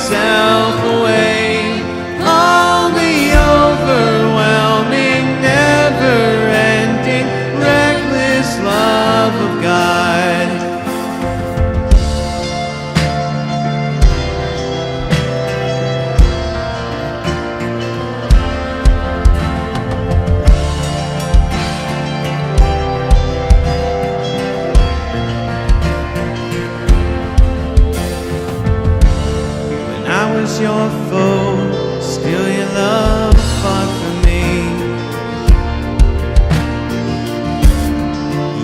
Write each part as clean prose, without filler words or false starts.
yourself away. All the overwhelming, never-ending, reckless love of God. Your foe, still your love fought for me.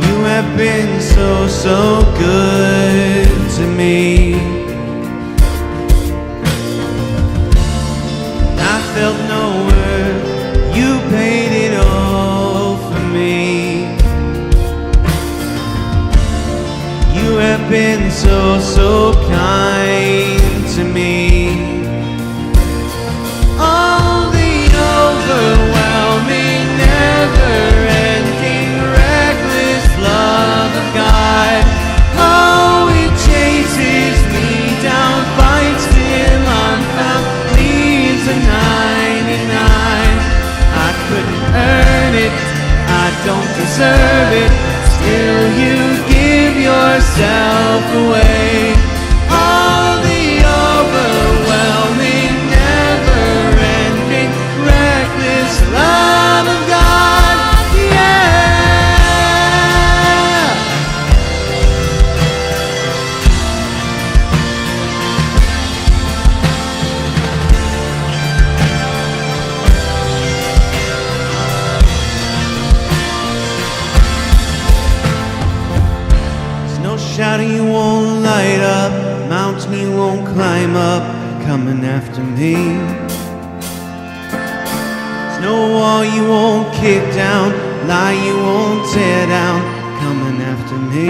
You have been so, so good to me. I felt no worth, you paid it all for me. You have been so, so kind to me. Overwhelming, never-ending, reckless love of God. Oh, it chases me down, finds till I'm found, leaves a 99. I couldn't earn it, I don't deserve it, still you give yourself away. All the overwhelming, never-ending, reckless love of God, yeah. There's no shadow you won't light up, mountain you won't climb up, coming after me. No wall you won't kick down, lie you won't tear down, coming after me.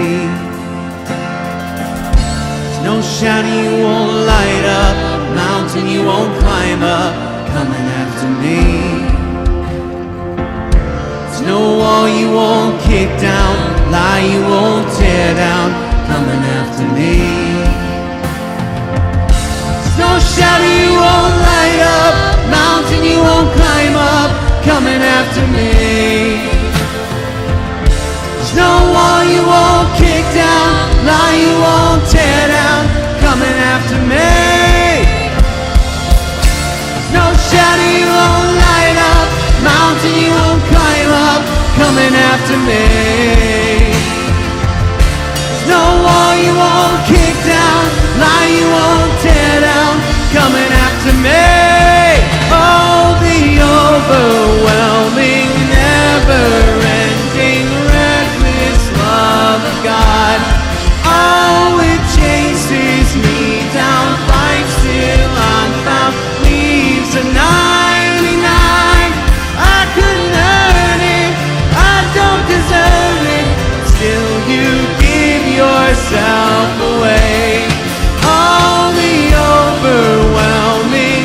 There's no shadow you won't light up, mountain you won't climb up, coming after me. There's no wall you won't kick down, lie you won't tear down, coming after me. There's no shadow you won't light up, mountain you won't climb up, coming after me. There's no wall you won't kick down, lie you won't tear down, coming after me. There's no shadow you won't light up, mountain you won't climb up, coming after me. There's no wall you won't kick down, lie you won't tear down, coming after me. Oh, the overwhelming, never-ending, reckless love of God. Oh, it chases me down, finds till I'm found, leaves a 99. I couldn't earn it, I don't deserve it, still you give yourself away. All the overwhelming,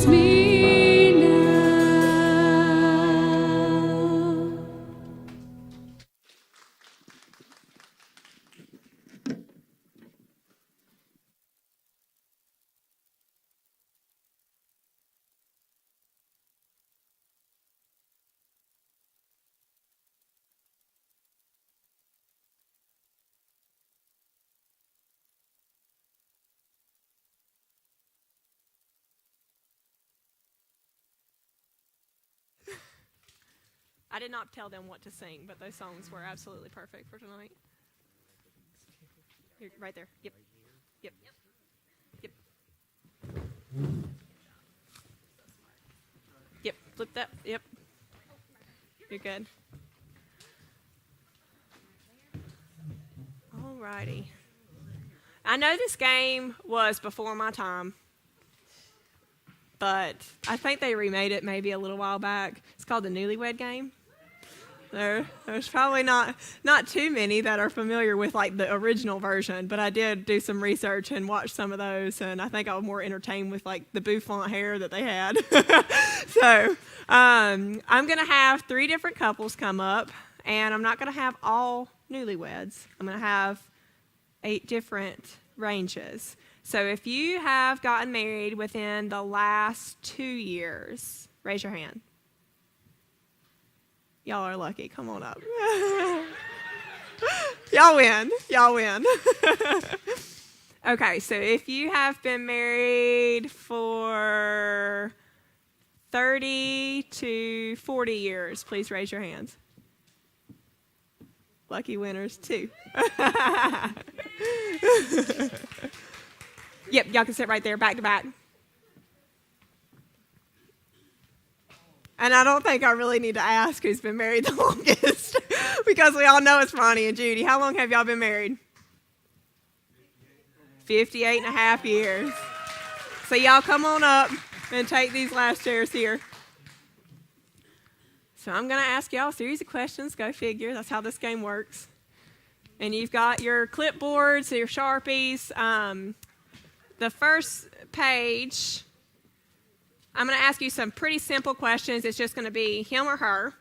holds me now. I did not tell them what to sing, but those songs were absolutely perfect for tonight. Here, right there. Yep. Yep. Yep. Yep. Flip that. Yep. You're good. Alrighty. I know this game was before my time, but I think they remade it maybe a little while back. It's called the Newlywed Game. There's probably not too many that are familiar with like the original version, but I did do some research and watch some of those, and I think I was more entertained with like the bouffant hair that they had. So I'm gonna have 3 different couples come up, and I'm not gonna have all newlyweds. I'm gonna have 8 different ranges. So if you have gotten married within the last 2 years, raise your hand. Y'all are lucky. Come on up. Y'all win. Y'all win. Okay, so if you have been married for 30 to 40 years, please raise your hands. Lucky winners, 2. Yep, y'all can sit right there, back to back. And I don't think I really need to ask who's been married the longest because we all know it's Ronnie and Judy. How long have y'all been married? 58 and a half years. So y'all come on up and take these last chairs here. So I'm going to ask y'all a series of questions. Go figure. That's how this game works. And you've got your clipboards, your Sharpies. The first page, I'm going to ask you some pretty simple questions. It's just going to be him or her.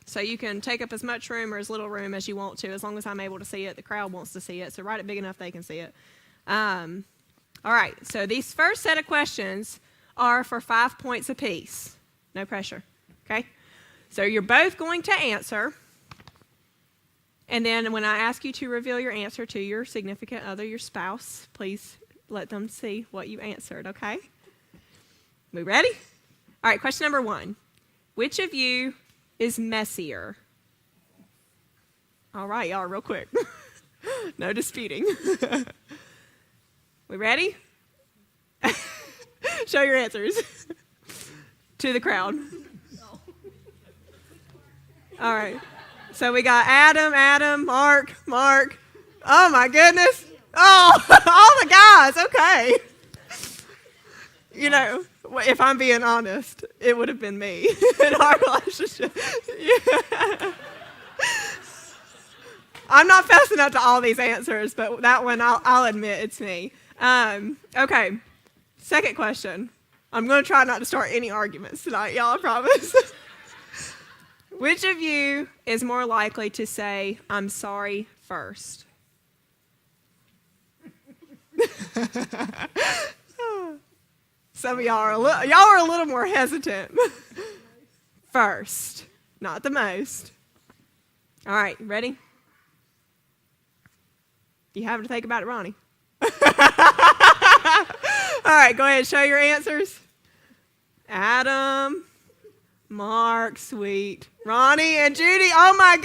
So you can take up as much room or as little room as you want to, as long as I'm able to see it. The crowd wants to see it, so write it big enough they can see it. All right, so these first set of questions are for 5 points apiece. No pressure, okay? So you're both going to answer. And then when I ask you to reveal your answer to your significant other, your spouse, please let them see what you answered, okay? We ready? All right, question number 1. Which of you is messier? All right, y'all, real quick. No disputing. We ready? Show your answers to the crowd. All right. So we got Adam, Mark. Oh, my goodness. Oh, all the guys. Okay. You know, if I'm being honest, it would have been me in our relationship. Yeah. I'm not fessing up to all these answers, but that one, I'll admit it's me. Okay, second question. I'm going to try not to start any arguments tonight, y'all, I promise. Which of you is more likely to say, I'm sorry first? Some of y'all are a little more hesitant. First, not the most. All right, ready? You have to think about it, Ronnie. All right, go ahead, show your answers. Adam, Mark, sweet. Ronnie and Judy, oh my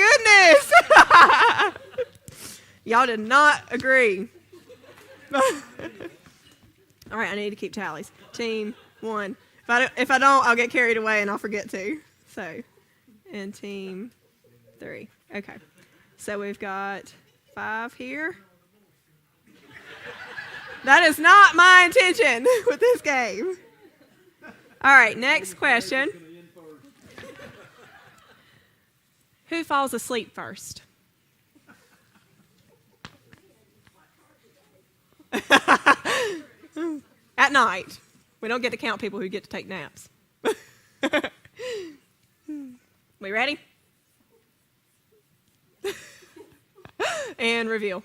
goodness. Y'all did not agree. All right, I need to keep tallies. Team 1. If I don't, I'll get carried away and I'll forget to. So, and team 3. Okay. So we've got 5 here. That is not my intention with this game. All right, next question. Who falls asleep first? At night. We don't get to count people who get to take naps. We ready? And reveal.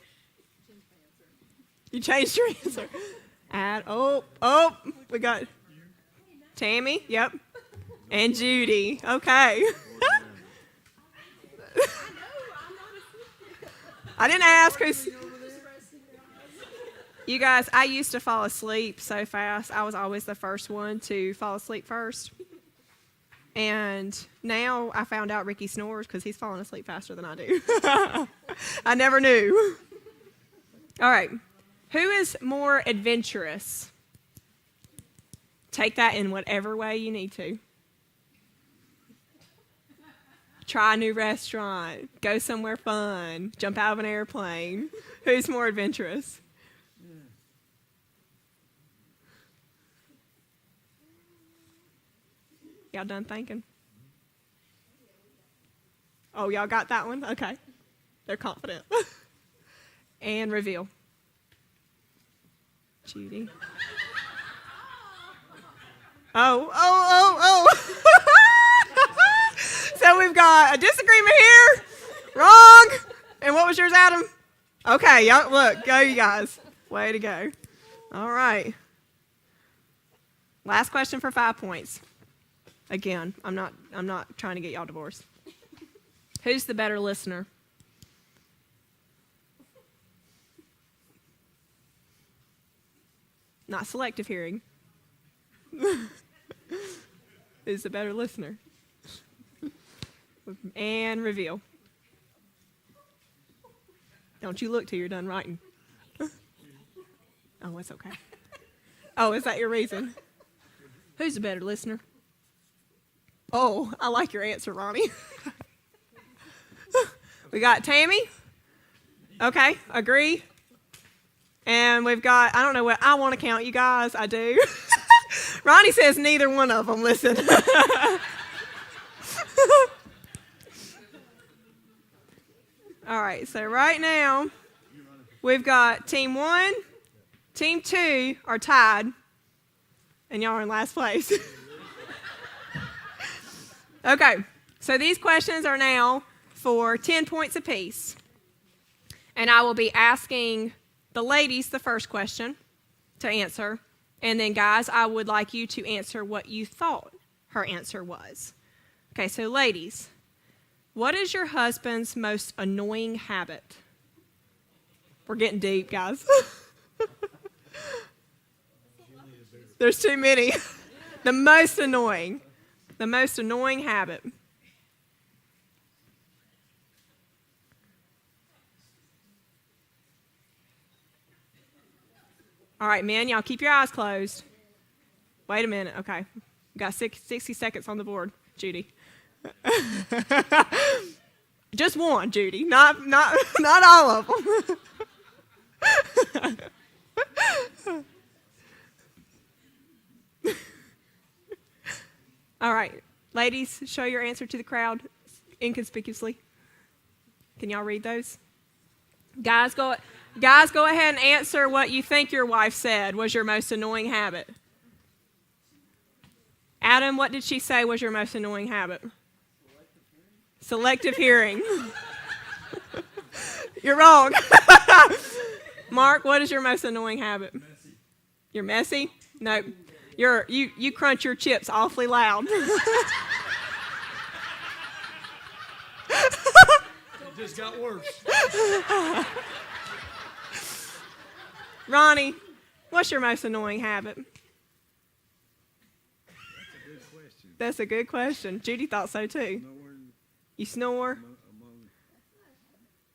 You changed your answer. We got Tammy, yep, and Judy. Okay. I didn't ask who's. You guys, I used to fall asleep so fast. I was always the first one to fall asleep first. And now I found out Ricky snores because he's falling asleep faster than I do. I never knew. All right. Who is more adventurous? Take that in whatever way you need to. Try a new restaurant. Go somewhere fun. Jump out of an airplane. Who's more adventurous? Y'all done thinking? Oh, y'all got that one? Okay. They're confident. And reveal. Judy. Oh. So we've got a disagreement here. Wrong. And what was yours, Adam? Okay, y'all, look, go you guys. Way to go. All right. Last question for 5 points. Again, I'm not trying to get y'all divorced. Who's the better listener? Not selective hearing. Who's the better listener? And reveal. Don't you look till you're done writing. Oh, it's okay. Oh, is that your reason? Who's the better listener? Oh, I like your answer, Ronnie. We got Tammy. Okay, agree. And we've got, I don't know what, I want to count you guys. I do. Ronnie says neither one of them. Listen. All right, so right now, we've got Team 1, Team 2 are tied, and y'all are in last place. Okay, so these questions are now for 10 points apiece. And I will be asking the ladies the first question to answer. And then, guys, I would like you to answer what you thought her answer was. Okay, so ladies, what is your husband's most annoying habit? We're getting deep, guys. There's too many. The most annoying habit. All right, men, y'all keep your eyes closed. Wait a minute. Okay. We got 60 seconds on the board, Judy. Just one, Judy. Not all of them. All right. Ladies, show your answer to the crowd inconspicuously. Can y'all read those? Guys, go ahead and answer what you think your wife said was your most annoying habit. Adam, what did she say was your most annoying habit? Selective hearing. You're wrong. Mark, what is your most annoying habit? Messy. You're messy? No. You crunch your chips awfully loud. It just got worse. Ronnie, what's your most annoying habit? That's a good question. That's a good question. Judy thought so too. You snore?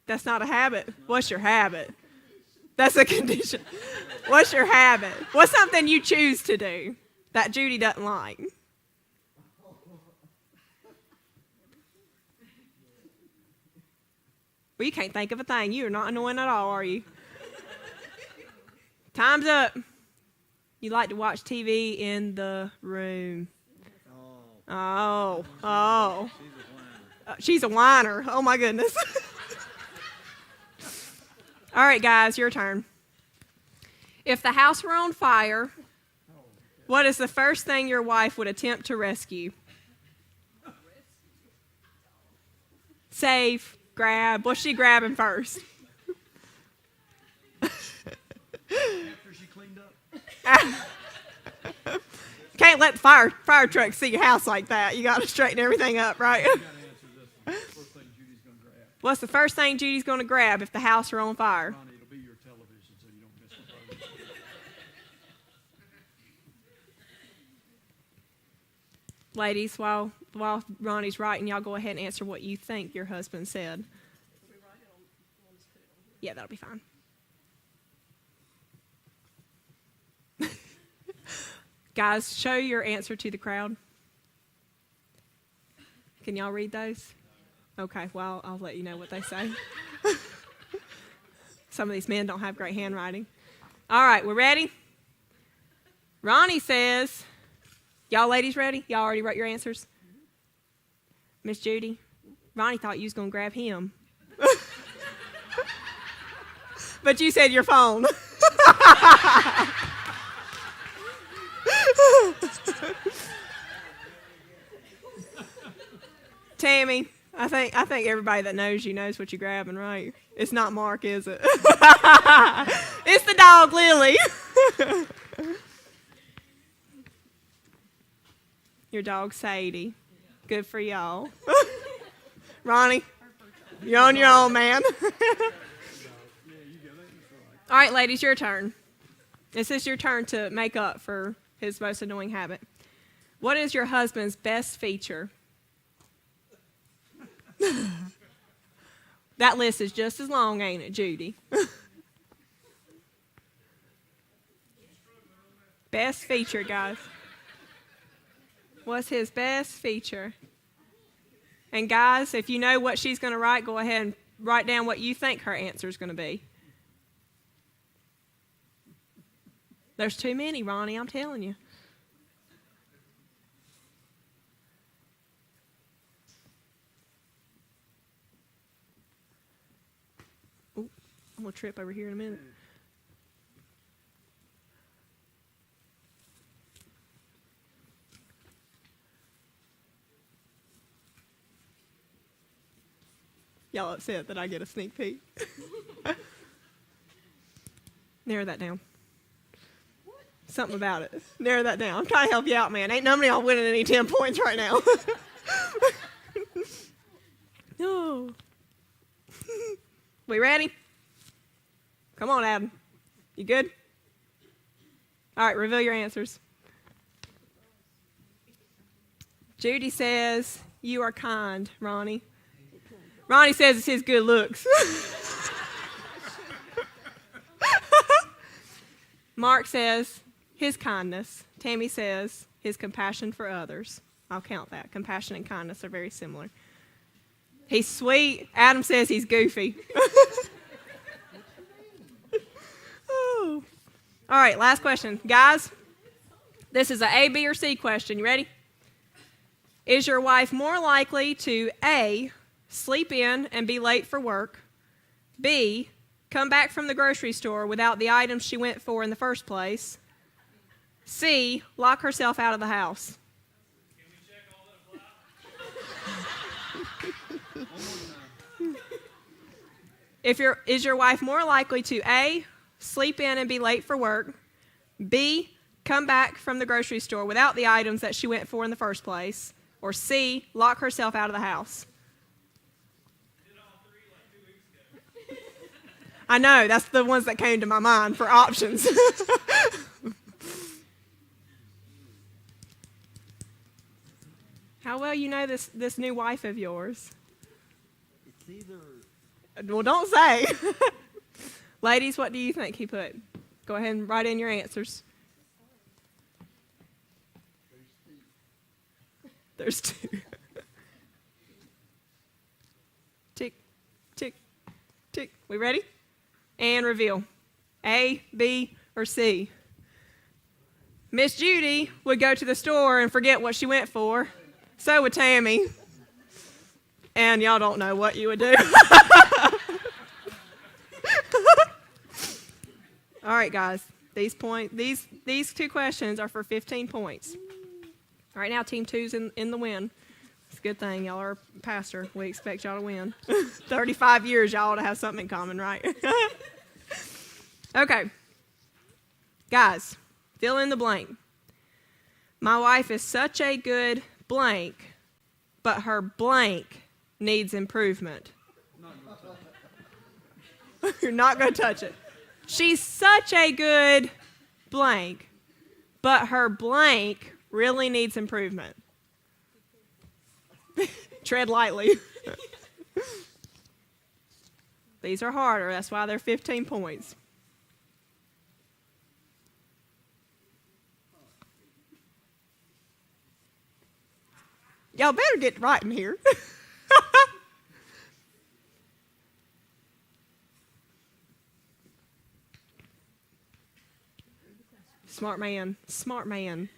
That's not a habit. What's your habit? That's a condition. What's your habit? What's something you choose to do that Judy doesn't like? Well, you can't think of a thing. You're not annoying at all, are you? Time's up. You like to watch TV in the room. Oh. She's a whiner. Oh, my goodness. All right, guys, your turn. If the house were on fire What is the first thing your wife would attempt to rescue? Save, grab. What's she grabbing first? After she cleaned up. Can't let the fire truck see your house like that. You got to straighten everything up, right? You got to answer this one. First thing Judy's going to grab. What's the first thing Judy's going to grab if the house are on fire? Ronnie, it'll be your television so you don't miss the program. Ladies, while Ronnie's writing, y'all go ahead and answer what you think your husband said. Yeah, that'll be fine. Guys, show your answer to the crowd. Can y'all read those? Okay, well, I'll let you know what they say. Some of these men don't have great handwriting. All right, we're ready? Ronnie says, y'all ladies ready? Y'all already wrote your answers? Miss Judy, Ronnie thought you was going to grab him. But you said your phone. Tammy, I think everybody that knows you knows what you're grabbing, right? It's not Mark, is it? It's the dog, Lily. Your dog, Sadie. Good for y'all. Ronnie, you're on your own, man. All right, ladies, your turn. This is your turn to make up for his most annoying habit. What is your husband's best feature? That list is just as long, ain't it, Judy? Best feature, guys. What's his best feature? And guys, if you know what she's going to write, go ahead and write down what you think her answer is going to be. There's too many, Ronnie, I'm telling you. Ooh, I'm going to trip over here in a minute. Y'all upset that I get a sneak peek? Narrow that down. Something about it. Narrow that down. I'm trying to help you out, man. Ain't none of y'all winning any 10 points right now. No. We ready? Come on, Adam. You good? All right, reveal your answers. Judy says, you are kind, Ronnie. Ronnie says it's his good looks. Mark says his kindness. Tammy says his compassion for others. I'll count that. Compassion and kindness are very similar. He's sweet. Adam says he's goofy. Oh. All right, last question. Guys, this is an A, B, or C question. You ready? Is your wife more likely to A, sleep in and be late for work, B, come back from the grocery store without the items she went for in the first place, C, lock herself out of the house? Is your wife more likely to A, sleep in and be late for work, B, come back from the grocery store without the items that she went for in the first place, or C, lock herself out of the house? I know, that's the ones that came to my mind for options. How well you know this new wife of yours? It's either... Well, don't say. Ladies, what do you think he put? Go ahead and write in your answers. There's two. Tick, tick, tick. We ready? And reveal. A, B, or C? Miss Judy would go to the store and forget what she went for. So would Tammy. And y'all don't know what you would do. All right, guys. These two questions are for 15 points. Right now, Team 2's in the win. It's a good thing. Y'all are pastor. We expect y'all to win. 35 years, y'all ought to have something in common, right? Okay. Guys, fill in the blank. My wife is such a good blank, but her blank needs improvement. You're not going to touch it. She's such a good blank, but her blank really needs improvement. Tread lightly. These are harder. That's why they're 15 points. Y'all better get right in here. Smart man. Smart man.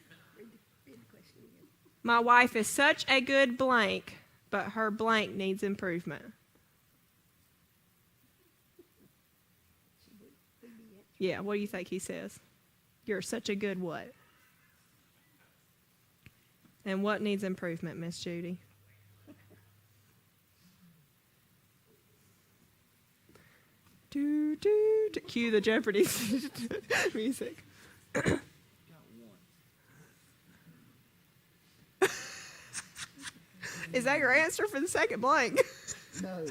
My wife is such a good blank, but her blank needs improvement. Yeah, what do you think he says? You're such a good what? And what needs improvement, Miss Judy? Cue the Jeopardy music. Is that your answer for the second blank? No.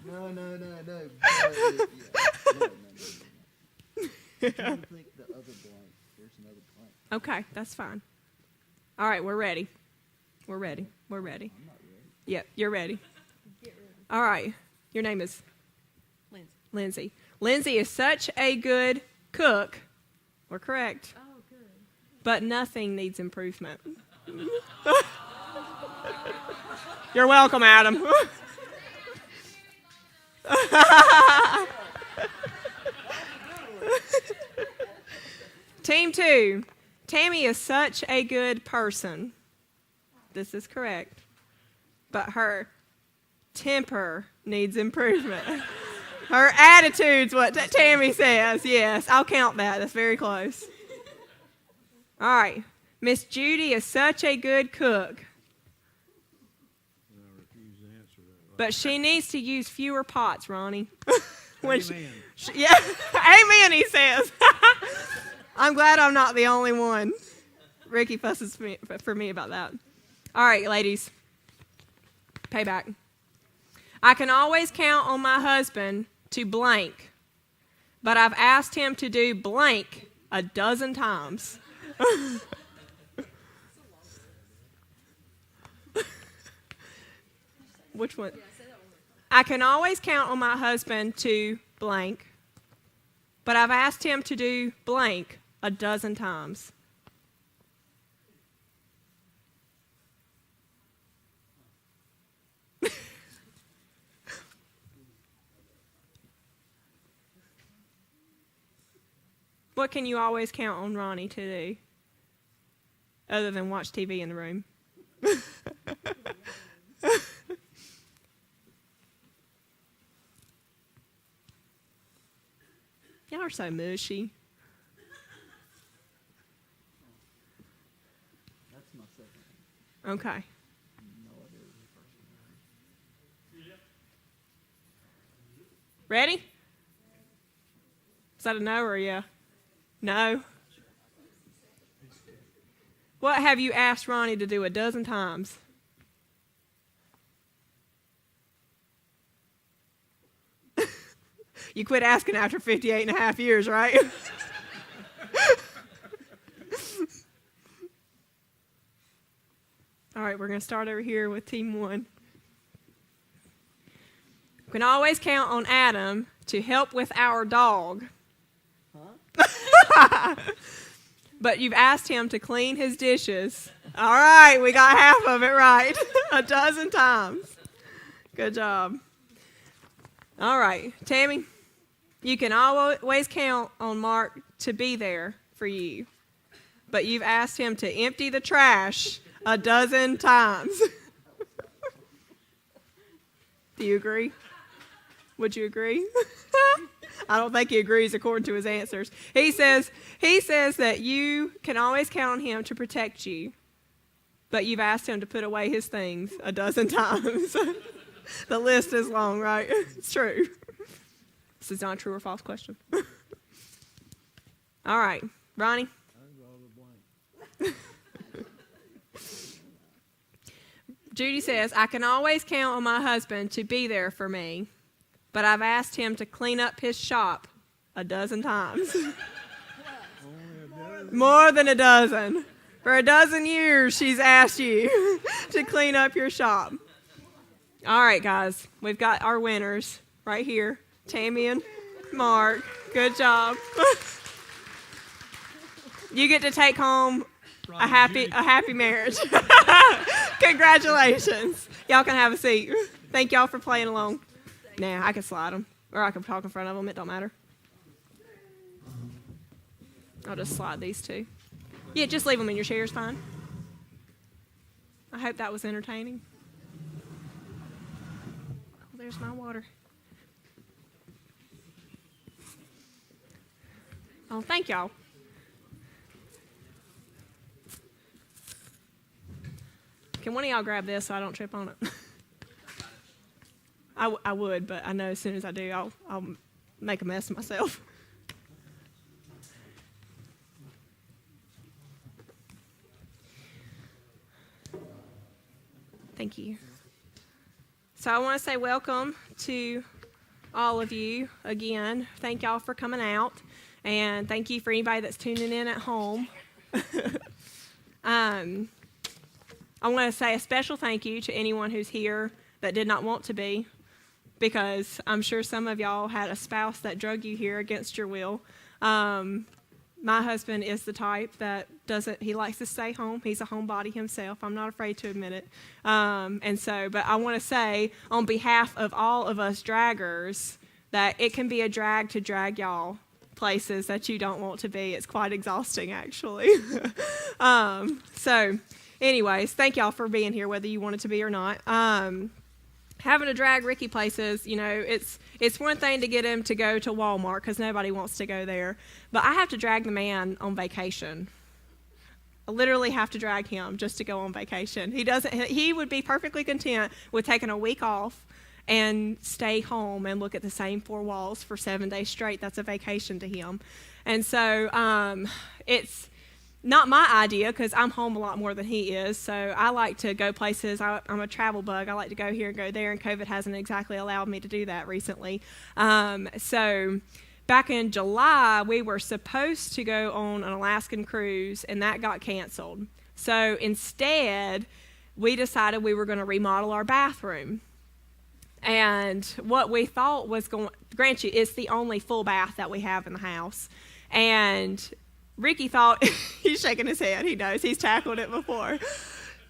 No. I think the other blank. There's another blank. Okay, that's fine. All right, we're ready. We're ready. I'm not ready. Yep, you're ready. All right, your name is? Lindsay. Lindsay is such a good cook. We're correct. Oh, good. But nothing needs improvement. You're welcome, Adam. Team 2. Tammy is such a good person. This is correct. But her temper needs improvement. Her attitude's what Tammy says. Yes, I'll count that. That's very close. All right. Miss Judy is such a good cook. But she needs to use fewer pots, Ronnie. Amen. Yeah, amen, he says. I'm glad I'm not the only one. Ricky fusses for me about that. All right, ladies. Payback. I can always count on my husband to blank, but I've asked him to do blank a dozen times. Which one? I can always count on my husband to blank, but I've asked him to do blank a dozen times. What can you always count on Ronnie to do other than watch TV in the room? Y'all are so mushy. That's my second. Okay. No idea. Ready? Is that a no or a yeah? No. What have you asked Ronnie to do a dozen times? You quit asking after 58 and a half years, right? All right, we're going to start over here with Team 1. We can always count on Adam to help with our dog. Huh? But you've asked him to clean his dishes. All right, we got half of it right. A dozen times. Good job. All right, Tammy, you can always count on Mark to be there for you. But you've asked him to empty the trash a dozen times. Do you agree? Would you agree? I don't think he agrees according to his answers. He says that you can always count on him to protect you, but you've asked him to put away his things a dozen times. The list is long, right? It's true. This is not a true or false question. All right, Ronnie. Judy says, I can always count on my husband to be there for me, but I've asked him to clean up his shop a dozen times. More than a dozen. For a dozen years, she's asked you to clean up your shop. All right, guys, we've got our winners right here. Tammy and Mark, good job. You get to take home a happy marriage. Congratulations. Y'all can have a seat. Thank y'all for playing along. Nah, I can slide them. Or I can talk in front of them. It don't matter. I'll just slide these two. Yeah, just leave them in your chairs, fine. I hope that was entertaining. Oh, there's my water. Oh, thank y'all. Can one of y'all grab this so I don't trip on it? I would, but I know as soon as I do, I'll make a mess of myself. Thank you. So I want to say welcome to all of you again. Thank y'all for coming out, and thank you for anybody that's tuning in at home. I want to say a special thank you to anyone who's here that did not want to be, because I'm sure some of y'all had a spouse that drug you here against your will. My husband is the type that he likes to stay home. He's a homebody himself. I'm not afraid to admit it. But I want to say on behalf of all of us draggers that it can be a drag to drag y'all places that you don't want to be. It's quite exhausting, actually. Anyways, thank y'all for being here, whether you wanted to be or not. Having to drag Ricky places, it's one thing to get him to go to Walmart because nobody wants to go there. But I have to drag the man on vacation. I literally have to drag him just to go on vacation. He would be perfectly content with taking a week off and stay home and look at the same four walls for 7 days straight. That's a vacation to him. And so it's not my idea because I'm home a lot more than he is. So I like to go places. I'm a travel bug. I like to go here and go there, and COVID hasn't exactly allowed me to do that recently. So back in July, we were supposed to go on an Alaskan cruise, and that got canceled. So instead, we decided we were going to remodel our bathroom. And what we thought was grant you, it's the only full bath that we have in the house. And Ricky thought, he's shaking his head, he knows, he's tackled it before.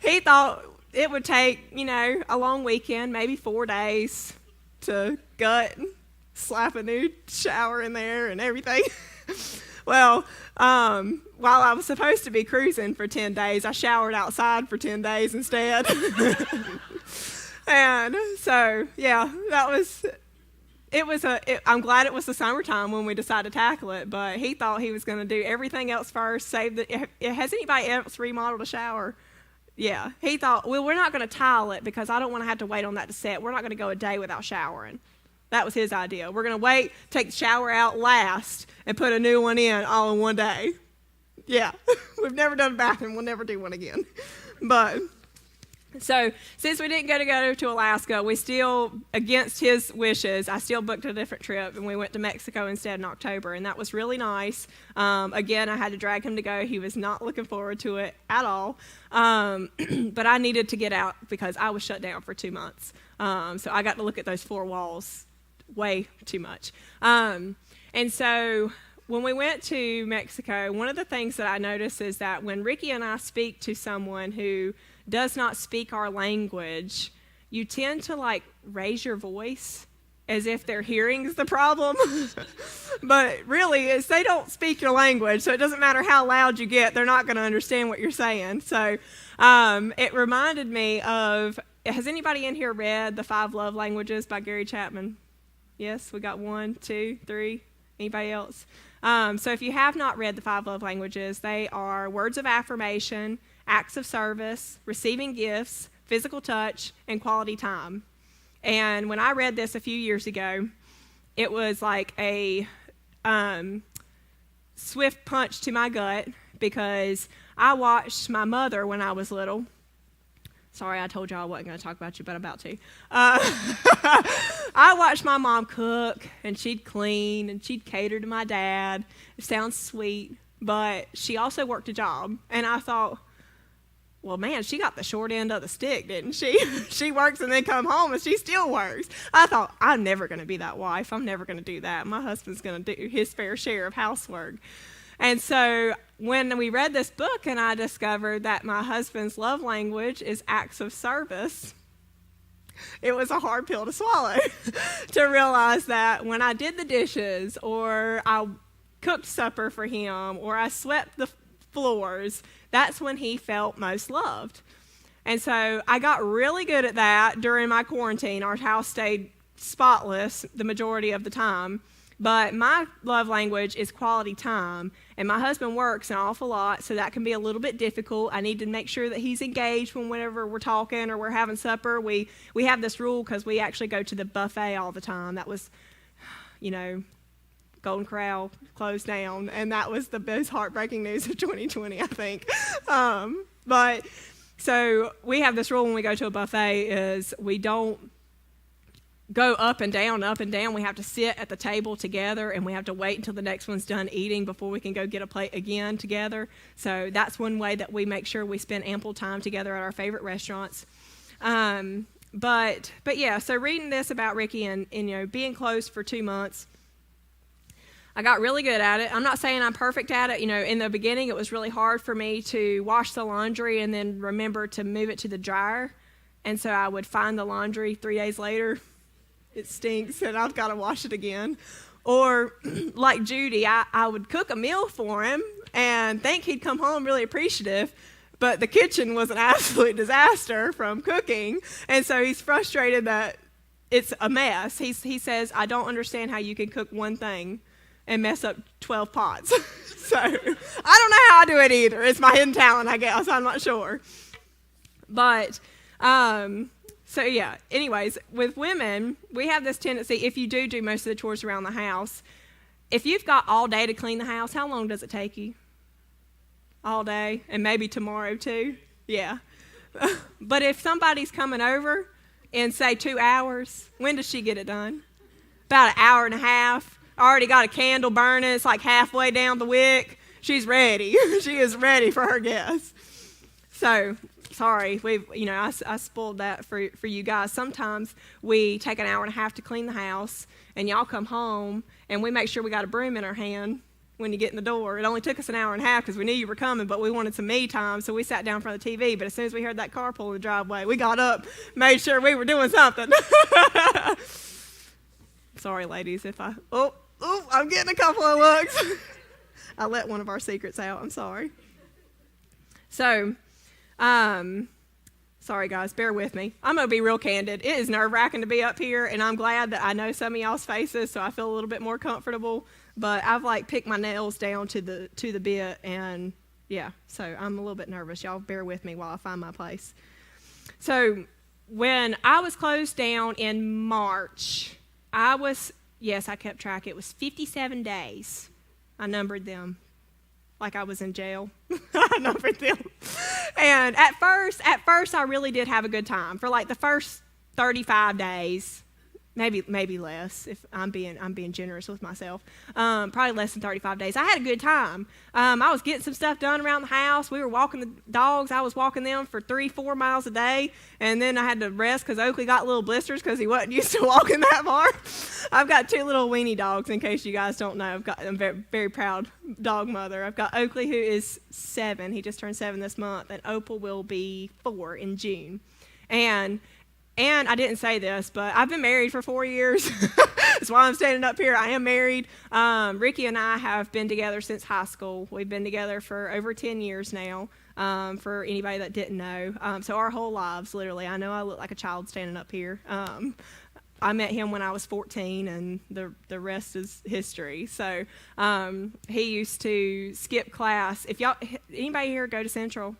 He thought it would take, a long weekend, maybe 4 days to slap a new shower in there and everything. Well, while I was supposed to be cruising for 10 days, I showered outside for 10 days instead. And so, yeah, I'm glad it was the summertime when we decided to tackle it, but he thought he was going to do everything else first, has anybody else remodeled a shower? Yeah. He thought, well, we're not going to tile it because I don't want to have to wait on that to set. We're not going to go a day without showering. That was his idea. We're going to wait, take the shower out last, and put a new one in all in one day. Yeah. We've never done a bathroom. We'll never do one again. But so since we didn't go to Alaska, we still, against his wishes, I still booked a different trip, and we went to Mexico instead in October, and that was really nice. Again, I had to drag him to go. He was not looking forward to it at all, but I needed to get out because I was shut down for 2 months. So I got to look at those four walls way too much. And so when we went to Mexico, one of the things that I noticed is that when Ricky and I speak to someone who does not speak our language, you tend to raise your voice as if their hearing's the problem. But really, they don't speak your language, so it doesn't matter how loud you get, they're not going to understand what you're saying. So it reminded me of, has anybody in here read The 5 Love Languages by Gary Chapman? Yes, we got 1, 2, 3. Anybody else? So if you have not read the 5 love languages, they are words of affirmation, acts of service, receiving gifts, physical touch, and quality time. And when I read this a few years ago, it was like a swift punch to my gut because I watched my mother when I was little. Sorry, I told you I wasn't going to talk about you, but I'm about to. I watched my mom cook, and she'd clean, and she'd cater to my dad. It sounds sweet, but she also worked a job. And I thought, well, man, she got the short end of the stick, didn't she? She works and then come home, and she still works. I thought, I'm never going to be that wife. I'm never going to do that. My husband's going to do his fair share of housework. And so when we read this book and I discovered that my husband's love language is acts of service, it was a hard pill to swallow to realize that when I did the dishes or I cooked supper for him or I swept the floors, that's when he felt most loved. And so I got really good at that during my quarantine. Our house stayed spotless the majority of the time. But my love language is quality time, and my husband works an awful lot, so that can be a little bit difficult. I need to make sure that he's engaged whenever we're talking or we're having supper. We have this rule because we actually go to the buffet all the time. That was, Golden Corral closed down, and that was the most heartbreaking news of 2020, I think. But so we have this rule when we go to a buffet is we don't go up and down, up and down. We have to sit at the table together, and we have to wait until the next one's done eating before we can go get a plate again together. So that's one way that we make sure we spend ample time together at our favorite restaurants. But yeah, so reading this about Ricky and being closed for 2 months, I got really good at it. I'm not saying I'm perfect at it. In the beginning, it was really hard for me to wash the laundry and then remember to move it to the dryer. And so I would find the laundry 3 days later. It stinks, and I've got to wash it again. Or like Judy, I would cook a meal for him and think he'd come home really appreciative, but the kitchen was an absolute disaster from cooking, and so he's frustrated that it's a mess. He says, I don't understand how you can cook one thing and mess up 12 pots. So I don't know how I do it either. It's my hidden talent, I guess. I'm not sure. But so yeah, anyways, with women, we have this tendency, if you do most of the chores around the house, if you've got all day to clean the house, how long does it take you? All day, and maybe tomorrow too? Yeah. But if somebody's coming over in, say, 2 hours, when does she get it done? About an hour and a half. Already got a candle burning. It's like halfway down the wick. She's ready. She is ready for her guests. So, sorry, I spoiled that for you guys. Sometimes we take an hour and a half to clean the house, and y'all come home, and we make sure we got a broom in our hand when you get in the door. It only took us an hour and a half because we knew you were coming, but we wanted some me time, so we sat down in front of the TV. But as soon as we heard that car pull in the driveway, we got up, made sure we were doing something. Sorry, ladies, if I'm getting a couple of looks. I let one of our secrets out. I'm sorry. So, sorry guys, bear with me. I'm going to be real candid. It is nerve-wracking to be up here, and I'm glad that I know some of y'all's faces, so I feel a little bit more comfortable. But I've picked my nails down to the bit, and yeah, so I'm a little bit nervous. Y'all bear with me while I find my place. So when I was closed down in March, I kept track. It was 57 days. I numbered them like I was in jail. I numbered them. And at first, I really did have a good time. For the first 35 days, maybe less, if I'm being generous with myself. Probably less than 35 days. I had a good time. I was getting some stuff done around the house. We were walking the dogs. I was walking them for 3-4 miles a day, and then I had to rest because Oakley got little blisters because he wasn't used to walking that far. I've got 2 little weenie dogs, in case you guys don't know. I'm very, very proud dog mother. I've got Oakley, who is 7. He just turned 7 this month, and Opal will be 4 in June. And I didn't say this, but I've been married for 4 years. That's why I'm standing up here. I am married. Ricky and I have been together since high school. We've been together for over 10 years now, for anybody that didn't know. So our whole lives, literally. I know I look like a child standing up here. I met him when I was 14, and the rest is history. So he used to skip class. If anybody here go to Central,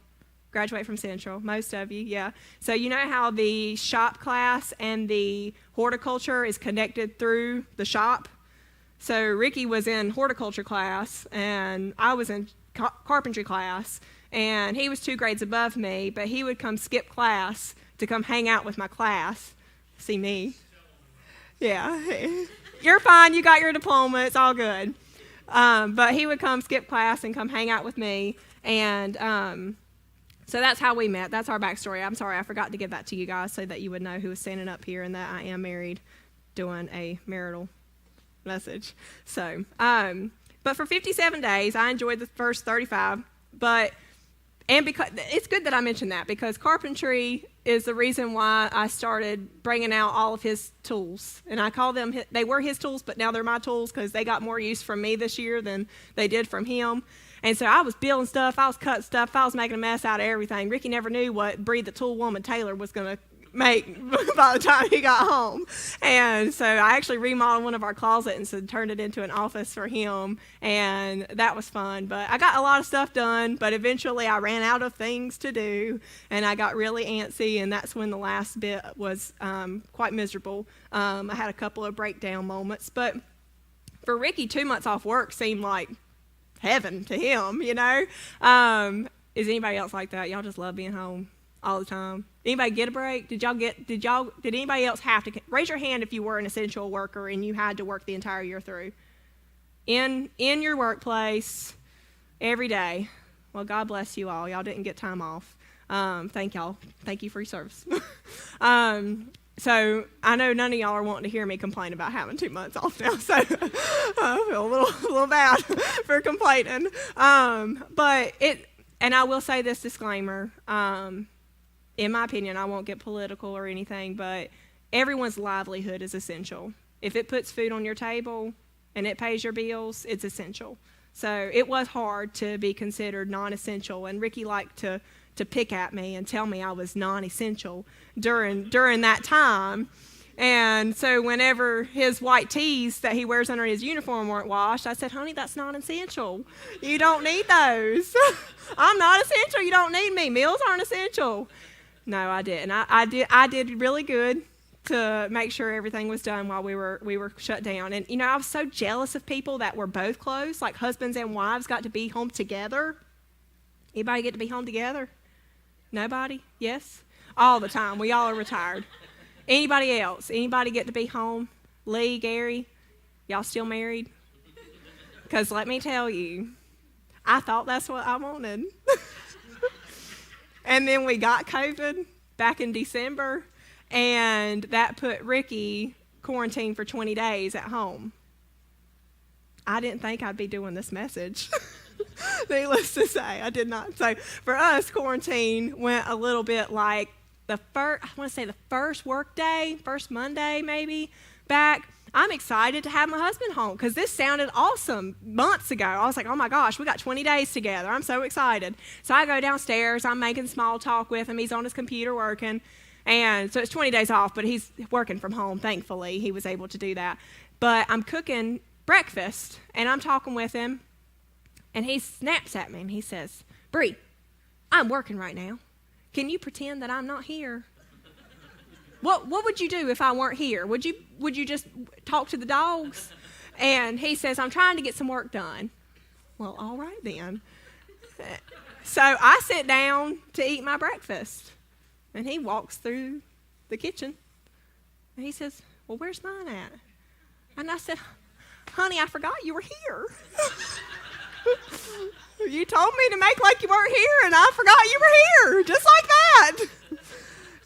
graduate from Central, most of you, yeah. So you know how the shop class and the horticulture is connected through the shop? So Ricky was in horticulture class, and I was in carpentry class, and he was 2 grades above me, but he would come skip class to come hang out with my class. See me. Yeah. You're fine. You got your diploma. It's all good. But he would come skip class and come hang out with me, and so that's how we met. That's our backstory. I'm sorry, I forgot to give that to you guys so that you would know who was standing up here and that I am married doing a marital message. So, but for 57 days, I enjoyed the first 35, and because it's good that I mentioned that, because carpentry is the reason why I started bringing out all of his tools. And I call them, they were his tools, but now they're my tools because they got more use from me this year than they did from him. And so I was building stuff, I was cutting stuff, I was making a mess out of everything. Ricky never knew what breed the tool woman Taylor was going to make by the time he got home. And so I actually remodeled one of our closets and turned it into an office for him, and that was fun. But I got a lot of stuff done, but eventually I ran out of things to do, and I got really antsy, and that's when the last bit was quite miserable. I had a couple of breakdown moments, but for Ricky, 2 months off work seemed like heaven to him, you know. Is anybody else like that? Y'all just love being home all the time? Anybody get a break? Did anybody else have to? Raise your hand if you were an essential worker and you had to work the entire year through. In your workplace, every day. Well, God bless you all. Y'all didn't get time off. Thank y'all. Thank you for your service. So I know none of y'all are wanting to hear me complain about having 2 months off now, so I feel a little bad for complaining. And I will say this disclaimer, in my opinion, I won't get political or anything, but everyone's livelihood is essential. If it puts food on your table and it pays your bills, it's essential. So it was hard to be considered non-essential, and Ricky liked to pick at me and tell me I was non-essential during that time. And so whenever his white tees that he wears under his uniform weren't washed, I said, honey, that's non-essential. You don't need those. I'm not essential. You don't need me. Meals aren't essential. No, I didn't. I did really good to make sure everything was done while we were shut down. And, you know, I was so jealous of people that were both close, like husbands and wives got to be home together. Anybody get to be home together? Nobody? Yes? All the time. We all are retired. Anybody else? Anybody get to be home? Lee, Gary, y'all still married? Because let me tell you, I thought that's what I wanted. And then we got COVID back in December, and that put Ricky quarantined for 20 days at home. I didn't think I'd be doing this message. Needless to say, I did not. So for us, quarantine went a little bit like the first work day, first Monday maybe, back. I'm excited to have my husband home because this sounded awesome months ago. I was like, oh my gosh, we got 20 days together. I'm so excited. So I go downstairs. I'm making small talk with him. He's on his computer working. And so it's 20 days off, but he's working from home, thankfully. He was able to do that. But I'm cooking breakfast, and I'm talking with him, and he snaps at me, and he says, Bree, I'm working right now. Can you pretend that I'm not here? What would you do if I weren't here? Would you just talk to the dogs? And he says, I'm trying to get some work done. Well, all right then. So I sit down to eat my breakfast, and he walks through the kitchen, and he says, well, where's mine at? And I said, honey, I forgot you were here. You told me to make like you weren't here, and I forgot you were here, just like that.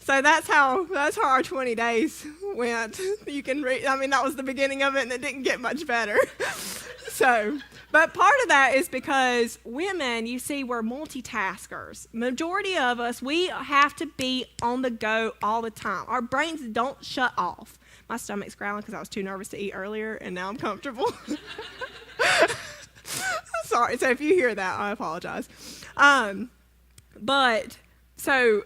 So that's how our 20 days went. You can read. I mean, that was the beginning of it, and it didn't get much better. So, but part of that is because women, you see, we're multitaskers. Majority of us, we have to be on the go all the time. Our brains don't shut off. My stomach's growling because I was too nervous to eat earlier, and now I'm comfortable. Sorry. So if you hear that, I apologize. But so.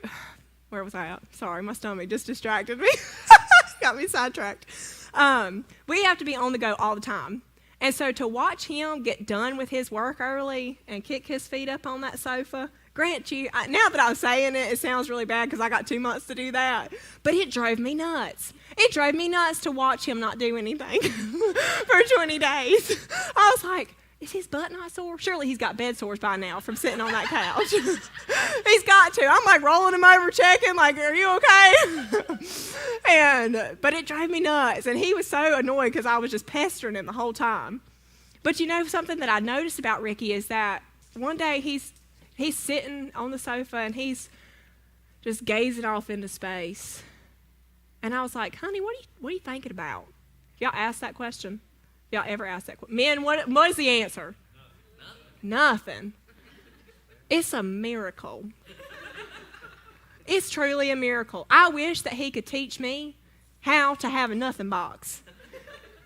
Where was I at? Sorry, my stomach just distracted me. got me sidetracked. We have to be on the go all the time. And so to watch him get done with his work early and kick his feet up on that sofa, grant you, now that I'm saying it, it sounds really bad because I got 2 months to do that. But it drove me nuts. It drove me nuts to watch him not do anything for 20 days. I was like, is his butt not sore? Surely he's got bed sores by now from sitting on that couch. He's got to. I'm like rolling him over, checking, like, are you okay? But it drove me nuts. And he was so annoyed because I was just pestering him the whole time. But you know, something that I noticed about Ricky is that one day he's sitting on the sofa and he's just gazing off into space. And I was like, honey, what are you thinking about? Y'all ask that question? Y'all ever ask that question? Men, what is the answer? Nothing. It's a miracle. It's truly a miracle. I wish that he could teach me how to have a nothing box.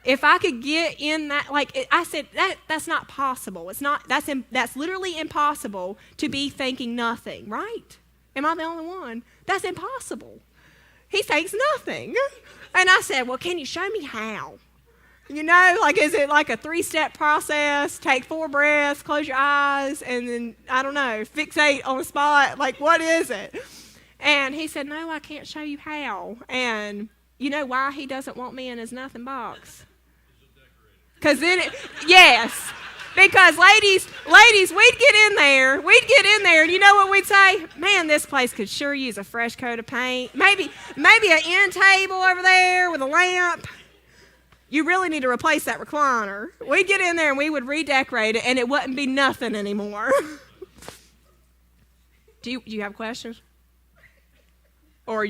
If I could get in that, like I said, that's not possible. It's not. That's literally impossible to be thinking nothing, right? Am I the only one? That's impossible. He thinks nothing. And I said, well, can you show me how? You know, like, is it like a 3-step process? Take 4 breaths, close your eyes, and then, I don't know, fixate on the spot. Like, what is it? And he said, no, I can't show you how. And you know why he doesn't want me in his nothing box? Because then, yes. Because ladies, we'd get in there, and you know what we'd say? Man, this place could sure use a fresh coat of paint. Maybe an end table over there with a lamp. You really need to replace that recliner. We'd get in there and we would redecorate it, and it wouldn't be nothing anymore. Do you have questions? Or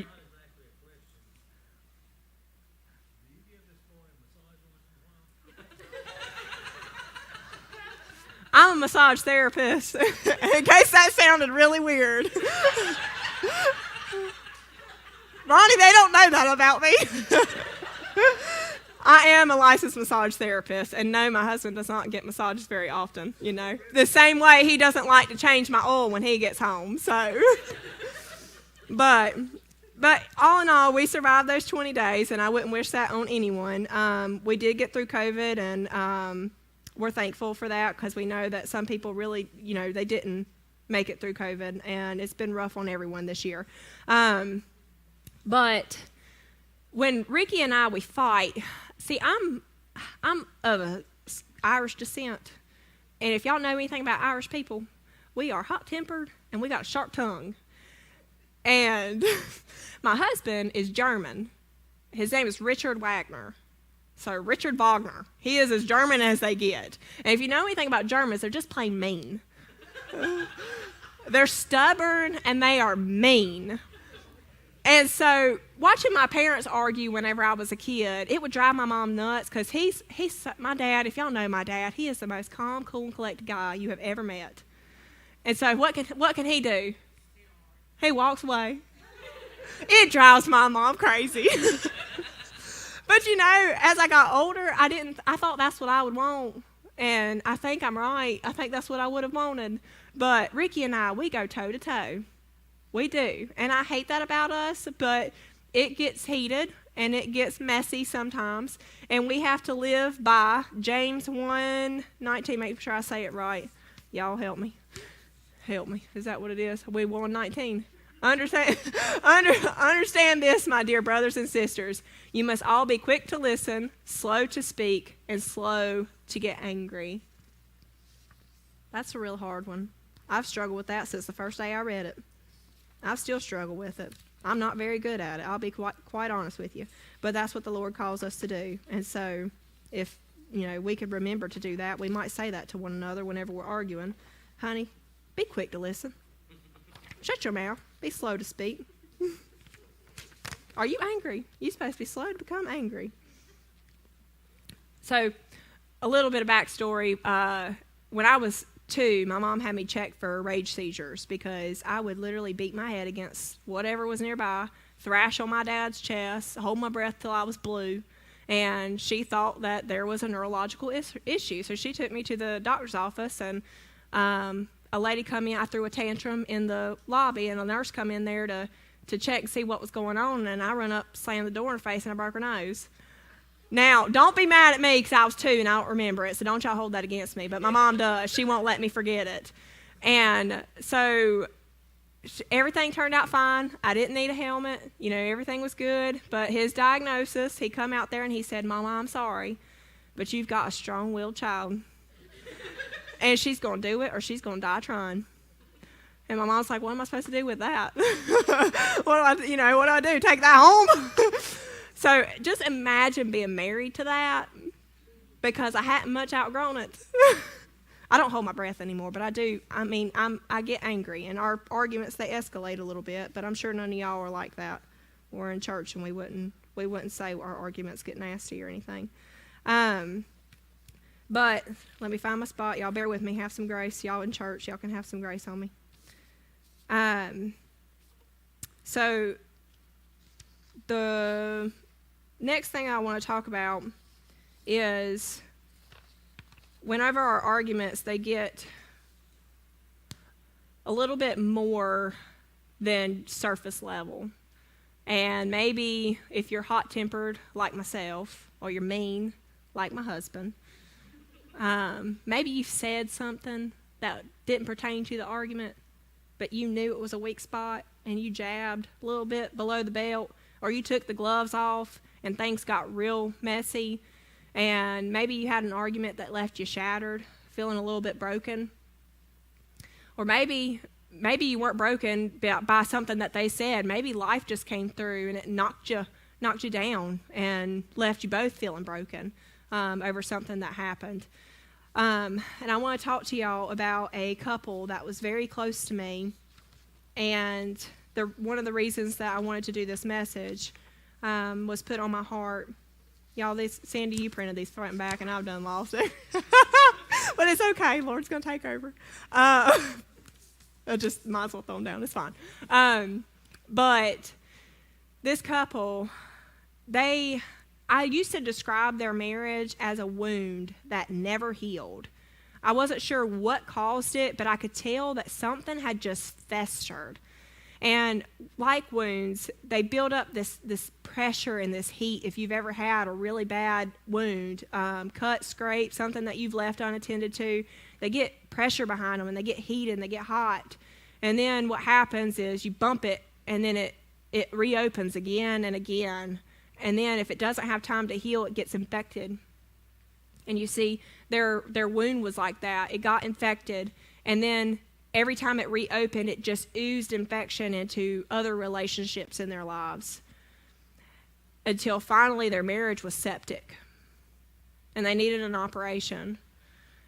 I'm a massage therapist, in case that sounded really weird. Ronnie, they don't know that about me. I am a licensed massage therapist, and no, my husband does not get massages very often, you know. The same way he doesn't like to change my oil when he gets home, so. But all in all, we survived those 20 days, and I wouldn't wish that on anyone. We did get through COVID, and we're thankful for that because we know that some people really, you know, they didn't make it through COVID, and it's been rough on everyone this year. But when Ricky and we fight, see, I'm of Irish descent, and if y'all know anything about Irish people, we are hot-tempered and we got a sharp tongue. And my husband is German. His name is Richard Wagner. So Richard Wagner. He is as German as they get. And if you know anything about Germans, they're just plain mean. They're stubborn and they are mean. And so watching my parents argue whenever I was a kid, it would drive my mom nuts because he's my dad. If y'all know my dad, he is the most calm, cool, and collected guy you have ever met. And so what can he do? He walks away. It drives my mom crazy. But you know, as I got older, I thought that's what I would want. And I think I'm right. I think that's what I would have wanted. But Ricky and we go toe to toe. We do. And I hate that about us, but it gets heated and it gets messy sometimes. And we have to live by James 1:19. Make sure I say it right. Y'all help me. Help me. Is that what it is? We 1:19. Understand this, my dear brothers and sisters. You must all be quick to listen, slow to speak, and slow to get angry. That's a real hard one. I've struggled with that since the first day I read it. I still struggle with it. I'm not very good at it. I'll be quite honest with you. But that's what the Lord calls us to do. And so if, we could remember to do that, we might say that to one another whenever we're arguing. Honey, be quick to listen. Shut your mouth. Be slow to speak. Are you angry? You're supposed to be slow to become angry. So a little bit of backstory. When I was 2, my mom had me checked for rage seizures because I would literally beat my head against whatever was nearby, thrash on my dad's chest, hold my breath till I was blue, and she thought that there was a neurological issue. So she took me to the doctor's office, and a lady come in. I threw a tantrum in the lobby, and a nurse come in there to to check and see what was going on, and I run up, slammed the door in her face, and I broke her nose. Now, don't be mad at me because I was 2 and I don't remember it, so don't y'all hold that against me. But my mom does. She won't let me forget it. And so everything turned out fine. I didn't need a helmet. You know, everything was good. But his diagnosis, he come out there and he said, Mama, I'm sorry, but you've got a strong-willed child. And she's going to do it or she's going to die trying. And my mom's like, what am I supposed to do with that? what do I do? Take that home? So just imagine being married to that, because I hadn't much outgrown it. I don't hold my breath anymore, but I do. I mean, I get angry, and our arguments, they escalate a little bit, but I'm sure none of y'all are like that. We're in church, and we wouldn't say our arguments get nasty or anything. But let me find my spot. Y'all bear with me. Have some grace. Y'all in church, y'all can have some grace on me. So the next thing I want to talk about is whenever our arguments, they get a little bit more than surface level. And maybe if you're hot-tempered like myself, or you're mean like my husband, maybe you've said something that didn't pertain to the argument, but you knew it was a weak spot, and you jabbed a little bit below the belt, or you took the gloves off, and things got real messy, and maybe you had an argument that left you shattered, feeling a little bit broken. Or maybe you weren't broken by something that they said. Maybe life just came through and it knocked you down and left you both feeling broken over something that happened. And I want to talk to y'all about a couple that was very close to me, and one of the reasons that I wanted to do this message was put on my heart. Y'all, Sandy, you printed these front and back, and I've done lost it. But it's okay. Lord's going to take over. I just might as well throw them down. It's fine. But this couple, I used to describe their marriage as a wound that never healed. I wasn't sure what caused it, but I could tell that something had just festered. And like wounds, they build up this pressure and this heat. If you've ever had a really bad wound, cut, scrape, something that you've left unattended to, they get pressure behind them and they get heated and they get hot. And then what happens is you bump it, and then it reopens again and again. And then if it doesn't have time to heal, it gets infected. And you see, their wound was like that. It got infected, and then every time it reopened, it just oozed infection into other relationships in their lives, until finally their marriage was septic, and they needed an operation,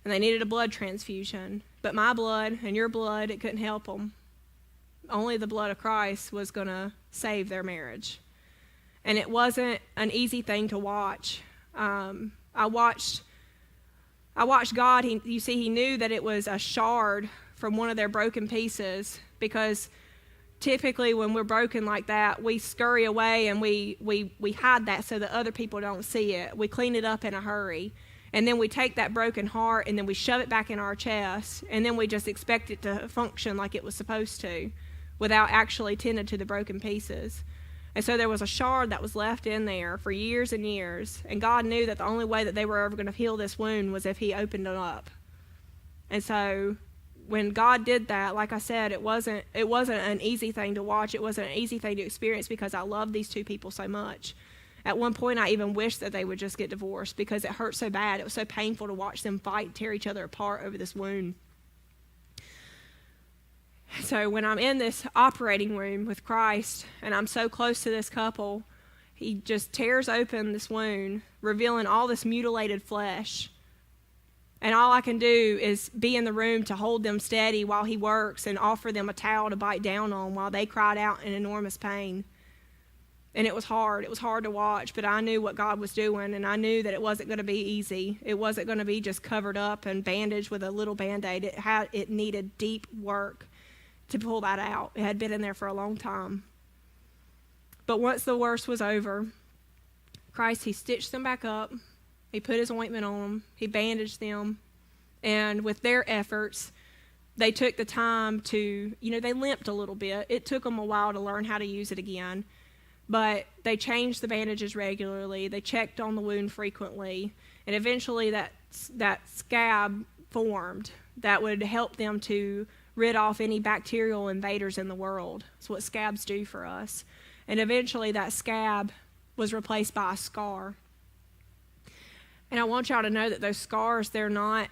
and they needed a blood transfusion. But my blood and your blood, it couldn't help them. Only the blood of Christ was going to save their marriage. And it wasn't an easy thing to watch. I watched God. He knew that it was a shard from one of their broken pieces, because typically when we're broken like that, we scurry away and we hide that so that other people don't see it. We clean it up in a hurry, and then we take that broken heart and then we shove it back in our chest, and then we just expect it to function like it was supposed to without actually tending to the broken pieces. And so there was a shard that was left in there for years and years, and God knew that the only way that they were ever going to heal this wound was if he opened it up. And so when God did that, like I said, it wasn't an easy thing to watch. It wasn't an easy thing to experience, because I love these two people so much. At one point, I even wished that they would just get divorced, because it hurt so bad. It was so painful to watch them fight and tear each other apart over this wound. So when I'm in this operating room with Christ, and I'm so close to this couple, he just tears open this wound, revealing all this mutilated flesh. And all I can do is be in the room to hold them steady while he works, and offer them a towel to bite down on while they cried out in enormous pain. And it was hard. It was hard to watch, but I knew what God was doing, and I knew that it wasn't going to be easy. It wasn't going to be just covered up and bandaged with a little Band-Aid. It needed deep work to pull that out. It had been in there for a long time. But once the worst was over, Christ, he stitched them back up. He put his ointment on them. He bandaged them. And with their efforts, they took the time to, they limped a little bit. It took them a while to learn how to use it again. But they changed the bandages regularly. They checked on the wound frequently. And eventually that scab formed that would help them to rid off any bacterial invaders in the world. That's what scabs do for us. And eventually that scab was replaced by a scar. And I want y'all to know that those scars, they're not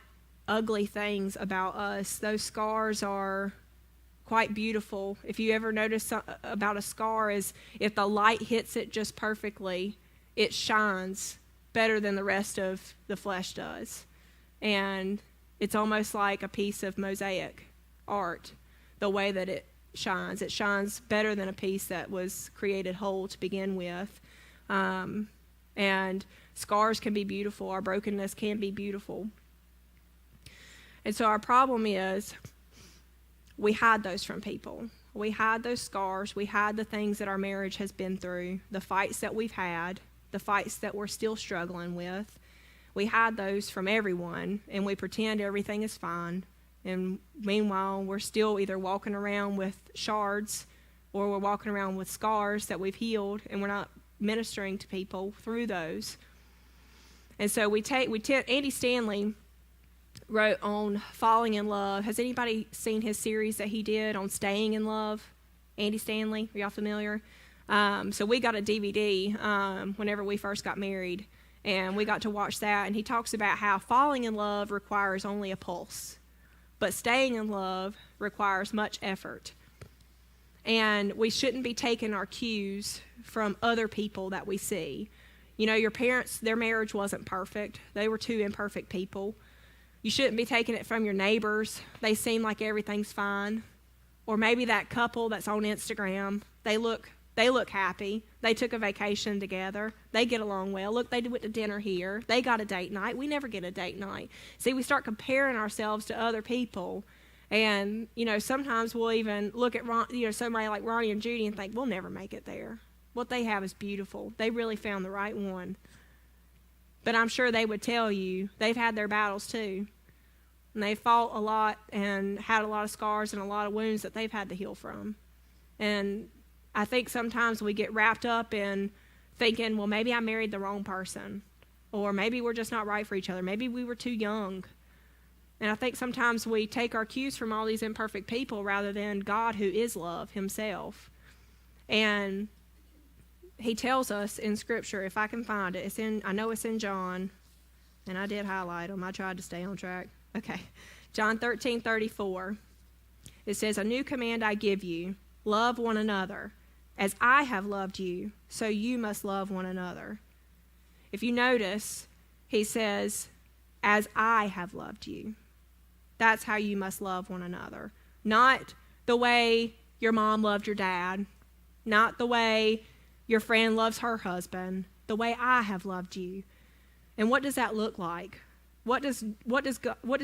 ugly things about us. Those scars are quite beautiful. If you ever notice about a scar, is if the light hits it just perfectly, it shines better than the rest of the flesh does. And it's almost like a piece of mosaic art, the way that it shines. It shines better than a piece that was created whole to begin with. And scars can be beautiful. Our brokenness can be beautiful. And so our problem is we hide those from people. We hide those scars. We hide the things that our marriage has been through, the fights that we've had, the fights that we're still struggling with. We hide those from everyone, and we pretend everything is fine. And meanwhile, we're still either walking around with shards or we're walking around with scars that we've healed, and we're not ministering to people through those. And so Andy Stanley wrote on falling in love. Has anybody seen his series that he did on staying in love? Andy Stanley, are y'all familiar? So we got a DVD whenever we first got married, and we got to watch that. And he talks about how falling in love requires only a pulse, but staying in love requires much effort. And we shouldn't be taking our cues from other people that we see. Your parents, their marriage wasn't perfect. They were two imperfect people. You shouldn't be taking it from your neighbors. They seem like everything's fine. Or maybe that couple that's on Instagram, they look happy. They took a vacation together. They get along well. Look, they went to dinner here. They got a date night. We never get a date night. See, we start comparing ourselves to other people. And, sometimes we'll even look at, somebody like Ronnie and Judy and think, we'll never make it there. What they have is beautiful. They really found the right one. But I'm sure they would tell you they've had their battles too. And they fought a lot and had a lot of scars and a lot of wounds that they've had to heal from. And I think sometimes we get wrapped up in thinking, well, maybe I married the wrong person. Or maybe we're just not right for each other. Maybe we were too young. And I think sometimes we take our cues from all these imperfect people rather than God, who is love himself. And he tells us in Scripture, if I can find it, I know it's in John, and I did highlight them. I tried to stay on track. Okay. John 13:34. It says, a new command I give you, love one another. As I have loved you, so you must love one another. If you notice, he says, as I have loved you. That's how you must love one another. Not the way your mom loved your dad. Not the way your friend loves her husband. The way I have loved you. And what does that look like? What does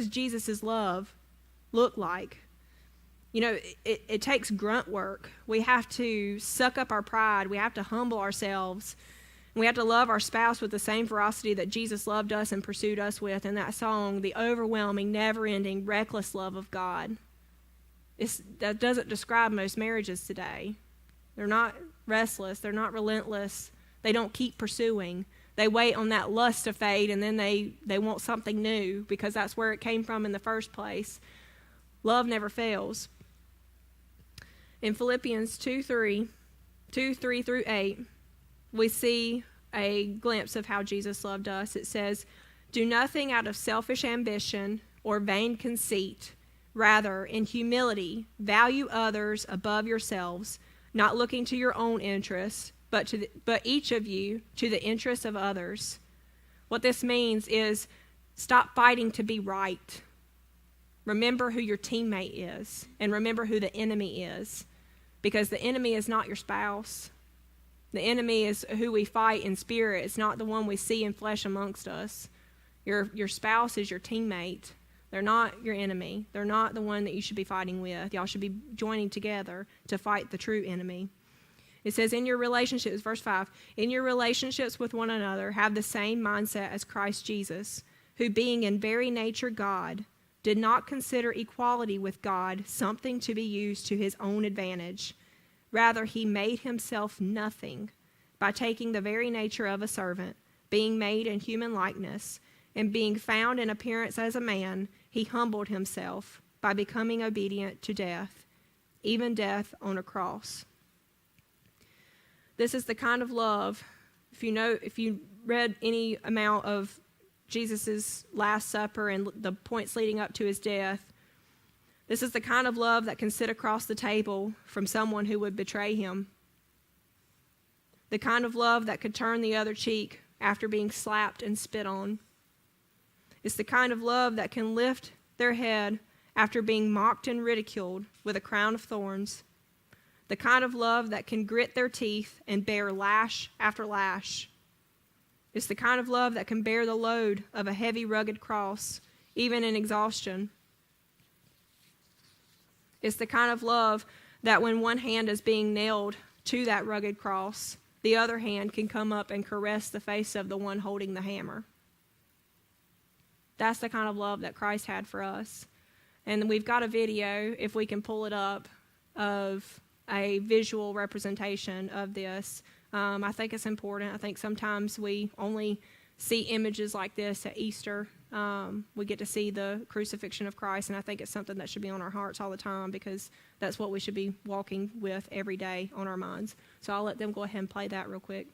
Jesus' love look like? It takes grunt work. We have to suck up our pride. We have to humble ourselves. We have to love our spouse with the same ferocity that Jesus loved us and pursued us with in that song, the overwhelming, never-ending, reckless love of God. That doesn't describe most marriages today. They're not restless. They're not relentless. They don't keep pursuing. They wait on that lust to fade, and then they want something new because that's where it came from in the first place. Love never fails. In Philippians 2:3 through 8, we see a glimpse of how Jesus loved us. It says, do nothing out of selfish ambition or vain conceit. Rather, in humility, value others above yourselves, not looking to your own interests, but each of you to the interests of others. What this means is stop fighting to be right. Remember who your teammate is, and remember who the enemy is, because the enemy is not your spouse. The enemy is who we fight in spirit. It's not the one we see in flesh amongst us. Your spouse is your teammate. They're not your enemy. They're not the one that you should be fighting with. Y'all should be joining together to fight the true enemy. It says in your relationships, verse 5, in your relationships with one another, have the same mindset as Christ Jesus, who being in very nature God, did not consider equality with God something to be used to his own advantage. Rather, he made himself nothing by taking the very nature of a servant, being made in human likeness, and being found in appearance as a man, he humbled himself by becoming obedient to death, even death on a cross. This is the kind of love, if you read any amount of Jesus' Last Supper and the points leading up to his death, this is the kind of love that can sit across the table from someone who would betray him. The kind of love that could turn the other cheek after being slapped and spit on. It's the kind of love that can lift their head after being mocked and ridiculed with a crown of thorns. The kind of love that can grit their teeth and bear lash after lash. It's the kind of love that can bear the load of a heavy, rugged cross, even in exhaustion. It's the kind of love that when one hand is being nailed to that rugged cross, the other hand can come up and caress the face of the one holding the hammer. That's the kind of love that Christ had for us. And we've got a video, if we can pull it up, of a visual representation of this. I think it's important. I think sometimes we only see images like this at Easter. We get to see the crucifixion of Christ, and I think it's something that should be on our hearts all the time, because that's what we should be walking with every day on our minds. So I'll let them go ahead and play that real quick.